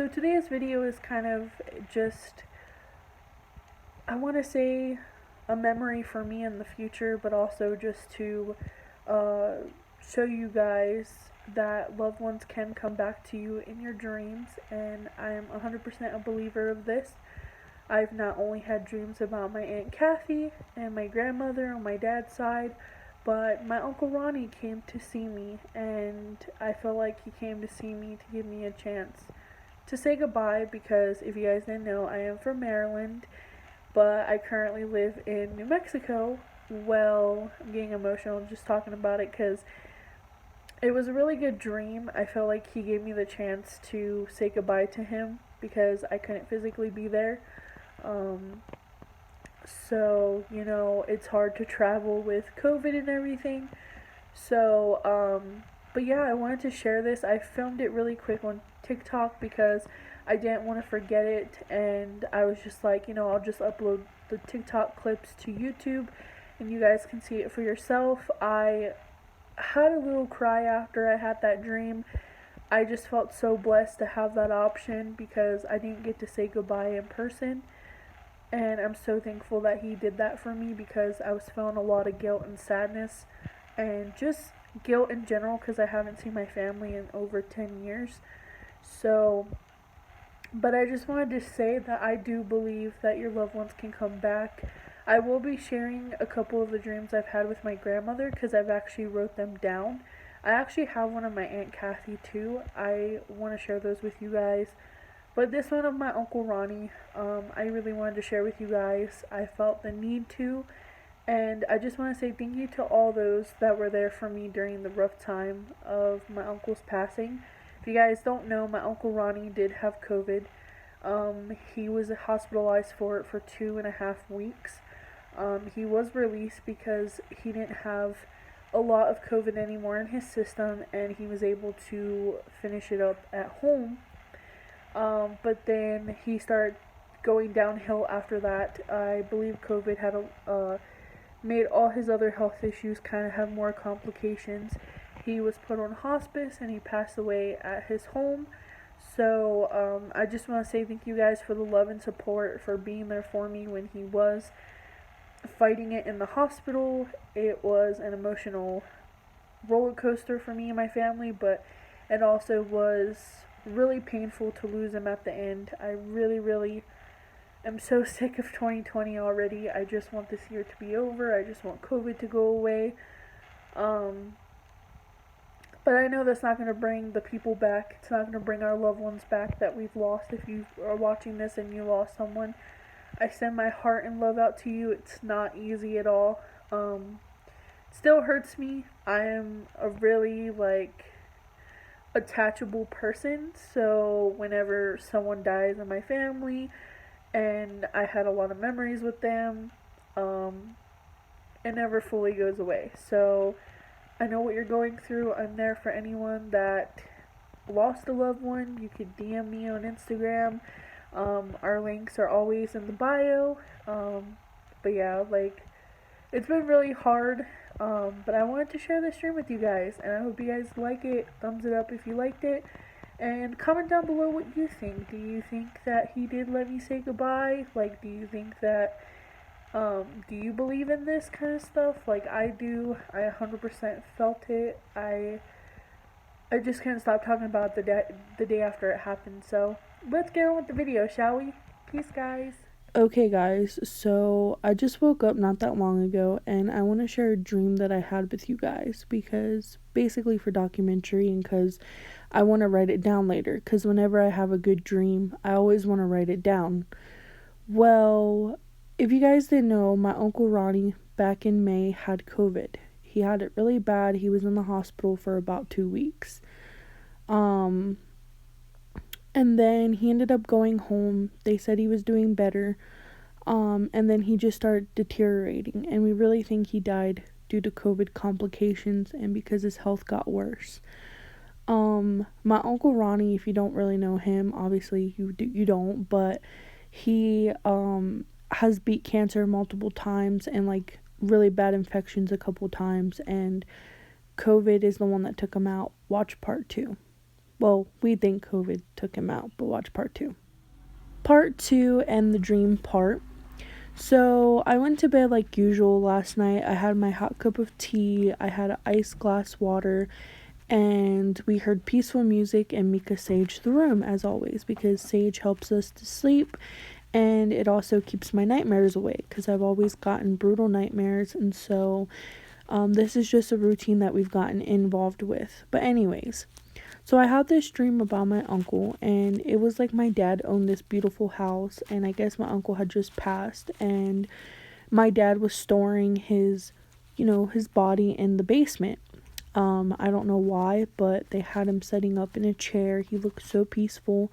So today's video is kind of just, I want to say, a memory for me in the future, but also just to uh, show you guys that loved ones can come back to you in your dreams, and I am 100% a believer of this. I've not only had dreams about my Aunt Kathy and my grandmother on my dad's side, but my Uncle Ronnie came to see me, and I feel like he came to see me to give me a chance to say goodbye because if you guys didn't know, I am from Maryland, but I currently live in New Mexico. Well, I'm getting emotional just talking about it because it was a really good dream. I felt like he gave me the chance to say goodbye to him because I couldn't physically be there. Um, it's hard to travel with COVID and everything. But yeah, I wanted to share this. I filmed it really quick on TikTok because I didn't want to forget it, and I was just like, I'll just upload the TikTok clips to YouTube and you guys can see it for yourself. I had a little cry after I had that dream. I just felt so blessed to have that option because I didn't get to say goodbye in person. And I'm so thankful that he did that for me because I was feeling a lot of guilt and sadness and just guilt in general because I haven't seen my family in over 10 years. So, but I just wanted to say that I do believe that your loved ones can come back. I will be sharing a couple of the dreams I've had with my grandmother because I've actually wrote them down. I actually have one of my Aunt Kathy too. I want to share those with you guys. But this one of my Uncle Ronnie, I really wanted to share with you guys. I felt the need to. And I just want to say thank you to all those that were there for me during the rough time of my uncle's passing. If you guys don't know, my Uncle Ronnie did have COVID. He was hospitalized for it for 2.5 weeks. He was released because he didn't have a lot of COVID anymore in his system and he was able to finish it up at home. But then he started going downhill after that. I believe COVID had made all his other health issues kind of have more complications. He was put on hospice and he passed away at his home. So I just want to say thank you guys for the love and support, for being there for me when he was fighting it in the hospital. It was an emotional roller coaster for me and my family, but it also was really painful to lose him at the end. I really, really am so sick of 2020 already. I just want this year to be over. I just want COVID to go away. But I know that's not going to bring the people back. It's not going to bring our loved ones back that we've lost. If you are watching this and you lost someone, I send my heart and love out to you. It's not easy at all. Still hurts me. I am a really, attachable person. So whenever someone dies in my family, and I had a lot of memories with them, it never fully goes away. So I know what you're going through. I'm there for anyone that lost a loved one. You can DM me on Instagram. Our links are always in the bio. But yeah, it's been really hard. But I wanted to share this stream with you guys, and I hope you guys like it. Thumbs it up if you liked it. And comment down below what you think. Do you think that he did let me say goodbye? Do you think that, do you believe in this kind of stuff? I do. I 100% felt it. I just can't stop talking about the day after it happened. So, let's get on with the video, shall we? Peace, guys. Okay, guys, so I just woke up not that long ago, and I want to share a dream that I had with you guys because basically for documentary and because I want to write it down later because whenever I have a good dream, I always want to write it down. Well, if you guys didn't know, my Uncle Ronnie back in May had COVID. He had it really bad. He was in the hospital for about 2 weeks. And then he ended up going home. They said he was doing better. And then he just started deteriorating. And we really think he died due to COVID complications and because his health got worse. My Uncle Ronnie, if you don't really know him, obviously you don't, but he has beat cancer multiple times and really bad infections a couple times, and COVID is the one that took him out. Watch part 2. Well, we think COVID took him out, but watch part 2. Part 2 and the dream part. So I went to bed like usual last night. I had my hot cup of tea, I had an iced glass water, and we heard peaceful music and Mika saged the room as always because sage helps us to sleep, and it also keeps my nightmares away because I've always gotten brutal nightmares, and so this is just a routine that we've gotten involved with. But anyways, so I had this dream about my uncle, and it was like my dad owned this beautiful house, and I guess my uncle had just passed, and my dad was storing his body in the basement. I don't know why, but they had him setting up in a chair. He looked so peaceful.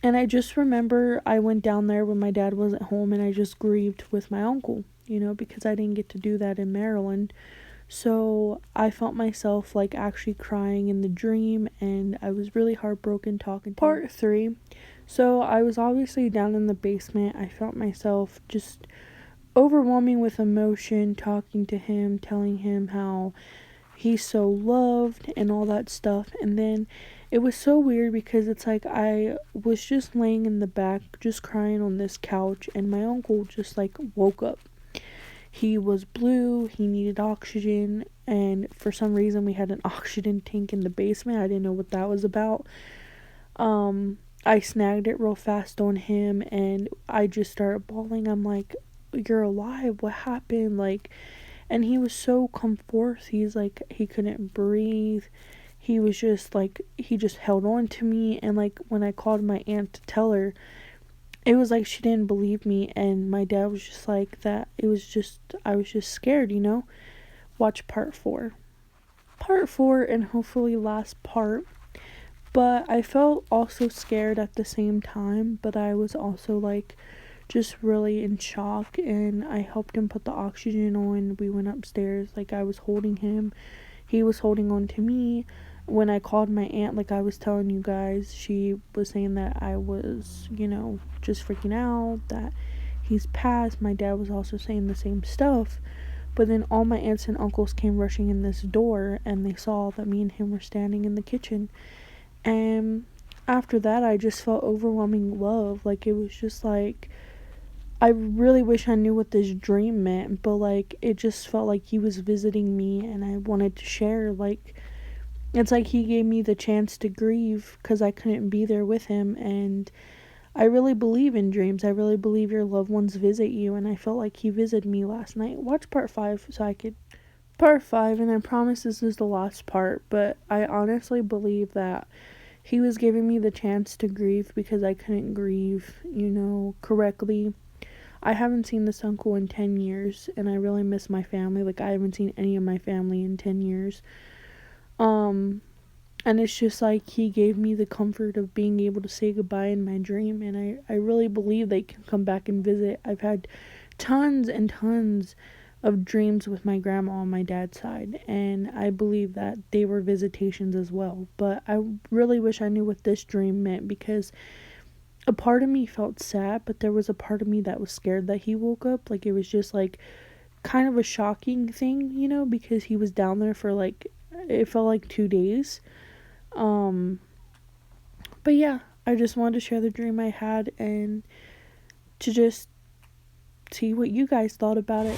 And I just remember I went down there when my dad wasn't home, and I just grieved with my uncle, because I didn't get to do that in Maryland. So I felt myself like actually crying in the dream, and I was really heartbroken talking to him. Part 3. So I was obviously down in the basement. I felt myself just overwhelming with emotion, talking to him, telling him how he's so loved and all that stuff. And then it was so weird because it's like I was just laying in the back just crying on this couch, and my uncle just like woke up. He was blue, he needed oxygen, and for some reason we had an oxygen tank in the basement. I didn't know what that was about. I snagged it real fast on him, and I just started bawling. I'm like, "You're alive, what happened?" And he was so come forth. He's like, he couldn't breathe. He was just like, he just held on to me, and like when I called my aunt to tell her, it was like she didn't believe me, and my dad was just like that. I was just scared, Watch part 4. Part 4 and hopefully last part. But I felt also scared at the same time, but I was also like just really in shock, and I helped him put the oxygen on. We went upstairs, like I was holding him. He was holding on to me. When I called my aunt, like I was telling you guys, she was saying that I was, just freaking out, that he's passed. My dad was also saying the same stuff. But then all my aunts and uncles came rushing in this door, and they saw that me and him were standing in the kitchen. And after that, I just felt overwhelming love. Like, it was just like, I really wish I knew what this dream meant, but like, it just felt like he was visiting me, and I wanted to share. Like, it's like he gave me the chance to grieve because I couldn't be there with him. And I really believe in dreams. I really believe your loved ones visit you, and I felt like he visited me last night. Watch part 5 so I could... Part 5, and I promise this is the last part, but I honestly believe that he was giving me the chance to grieve because I couldn't grieve, correctly. I haven't seen this uncle in 10 years, and I really miss my family. Like, I haven't seen any of my family in 10 years. And it's just like he gave me the comfort of being able to say goodbye in my dream, and I really believe they can come back and visit. I've had tons and tons of dreams with my grandma on my dad's side, and I believe that they were visitations as well. But I really wish I knew what this dream meant, because a part of me felt sad, but there was a part of me that was scared that he woke up. Like, it was just like kind of a shocking thing, because he was down there for like, it felt like 2 days. But yeah, I just wanted to share the dream I had and to just see what you guys thought about it.